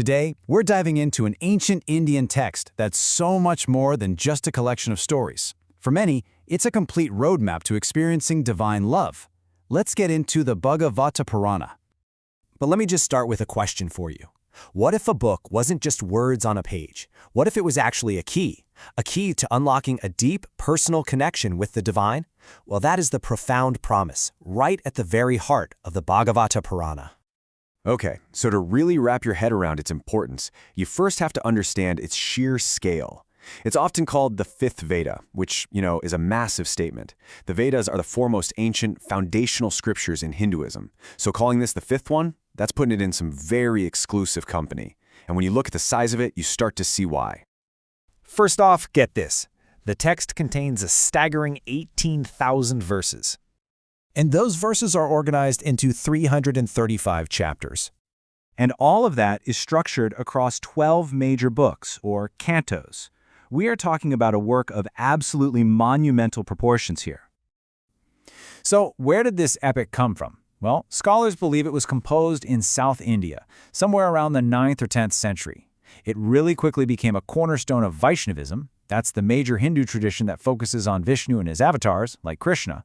Today, we're diving into an ancient Indian text that's so much more than just a collection of stories. For many, it's a complete roadmap to experiencing divine love. Let's get into the Bhagavata Purana. But let me just start with a question for you. What if a book wasn't just words on a page? What if it was actually a key? A key to unlocking a deep, personal connection with the divine? Well, that is the profound promise, right at the very heart of the Bhagavata Purana. Okay, so to really wrap your head around its importance, you first have to understand its sheer scale. It's often called the fifth Veda, which, is a massive statement. The Vedas are the foremost ancient, foundational scriptures in Hinduism. So calling this the fifth one, that's putting it in some very exclusive company. And when you look at the size of it, you start to see why. First off, get this. The text contains a staggering 18,000 verses. And those verses are organized into 335 chapters. And all of that is structured across 12 major books, or cantos. We are talking about a work of absolutely monumental proportions here. So, where did this epic come from? Well, scholars believe it was composed in South India, somewhere around the 9th or 10th century. It really quickly became a cornerstone of Vaishnavism. That's the major Hindu tradition that focuses on Vishnu and his avatars, like Krishna.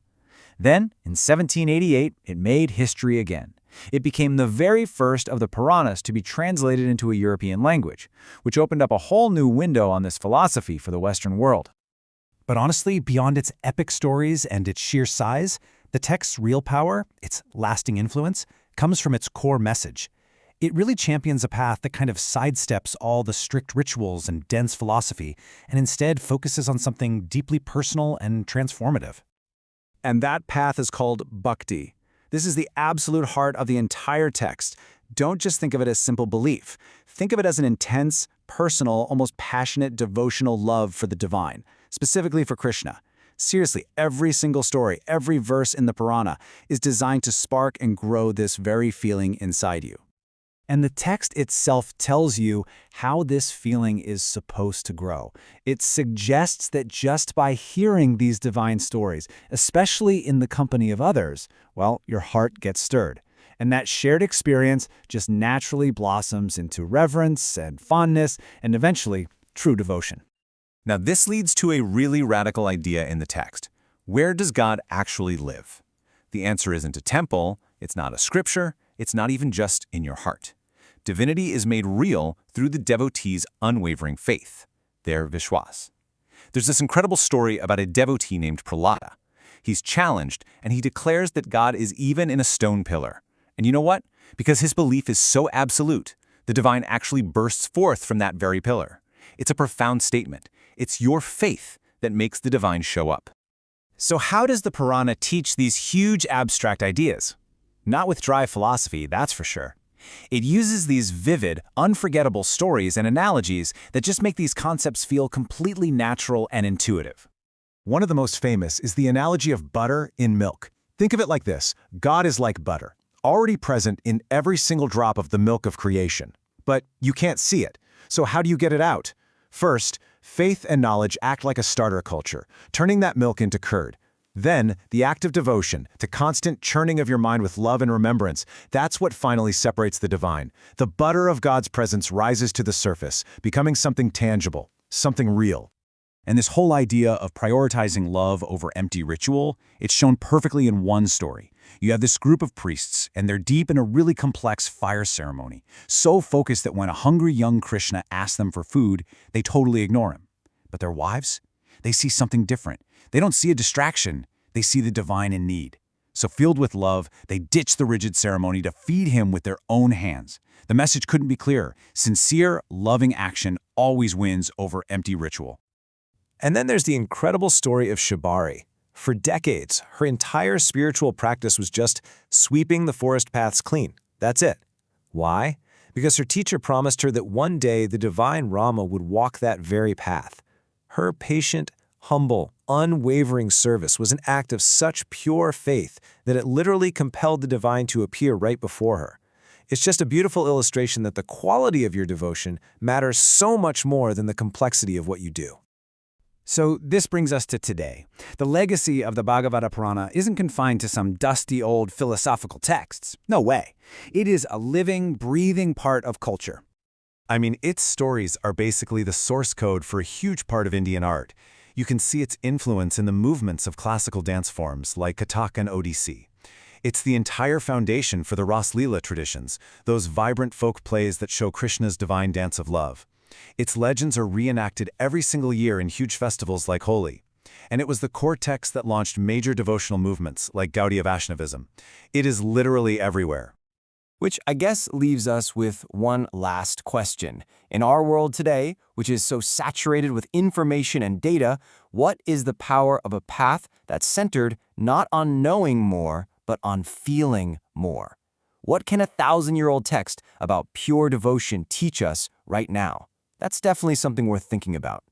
Then, in 1788, it made history again. It became the very first of the Puranas to be translated into a European language, which opened up a whole new window on this philosophy for the Western world. But honestly, beyond its epic stories and its sheer size, the text's real power, its lasting influence, comes from its core message. It really champions a path that kind of sidesteps all the strict rituals and dense philosophy, and instead focuses on something deeply personal and transformative. And that path is called bhakti. This is the absolute heart of the entire text. Don't just think of it as simple belief. Think of it as an intense, personal, almost passionate, devotional love for the divine, specifically for Krishna. Seriously, every single story, every verse in the Purana is designed to spark and grow this very feeling inside you. And the text itself tells you how this feeling is supposed to grow. It suggests that just by hearing these divine stories, especially in the company of others, well, your heart gets stirred. And that shared experience just naturally blossoms into reverence and fondness and eventually true devotion. Now, this leads to a really radical idea in the text. Where does God actually live? The answer isn't a temple, it's not a scripture, it's not even just in your heart. Divinity is made real through the devotee's unwavering faith, their vishwas. There's this incredible story about a devotee named Prahlada. He's challenged, and he declares that God is even in a stone pillar. And you know what? Because his belief is so absolute, the divine actually bursts forth from that very pillar. It's a profound statement. It's your faith that makes the divine show up. So how does the Purana teach these huge abstract ideas? Not with dry philosophy, that's for sure. It uses these vivid, unforgettable stories and analogies that just make these concepts feel completely natural and intuitive. One of the most famous is the analogy of butter in milk. Think of it like this: God is like butter, already present in every single drop of the milk of creation. But you can't see it. So how do you get it out? First, faith and knowledge act like a starter culture, turning that milk into curd. Then, the act of devotion, the constant churning of your mind with love and remembrance, that's what finally separates the divine. The butter of God's presence rises to the surface, becoming something tangible, something real. And this whole idea of prioritizing love over empty ritual, it's shown perfectly in one story. You have this group of priests, and they're deep in a really complex fire ceremony, so focused that when a hungry young Krishna asks them for food, they totally ignore him. But their wives? They see something different. They don't see a distraction, they see the divine in need. So filled with love, they ditch the rigid ceremony to feed him with their own hands. The message couldn't be clearer. Sincere, loving action always wins over empty ritual. And then there's the incredible story of Shibari. For decades, her entire spiritual practice was just sweeping the forest paths clean. That's it. Why? Because her teacher promised her that one day the divine Rama would walk that very path. Her patient, humble, unwavering service was an act of such pure faith that it literally compelled the divine to appear right before her. It's just a beautiful illustration that the quality of your devotion matters so much more than the complexity of what you do. So this brings us to today. The legacy of the Bhagavata Purana isn't confined to some dusty old philosophical texts. No way. It is a living, breathing part of culture. I mean, its stories are basically the source code for a huge part of Indian art. You can see its influence in the movements of classical dance forms like Kathak and Odissi. It's the entire foundation for the Ras Leela traditions, those vibrant folk plays that show Krishna's divine dance of love. Its legends are reenacted every single year in huge festivals like Holi. And it was the core text that launched major devotional movements like Gaudiya Vaishnavism. It is literally everywhere. Which I guess leaves us with one last question. In our world today, which is so saturated with information and data, what is the power of a path that's centered not on knowing more, but on feeling more? What can a 1,000-year-old text about pure devotion teach us right now? That's definitely something worth thinking about.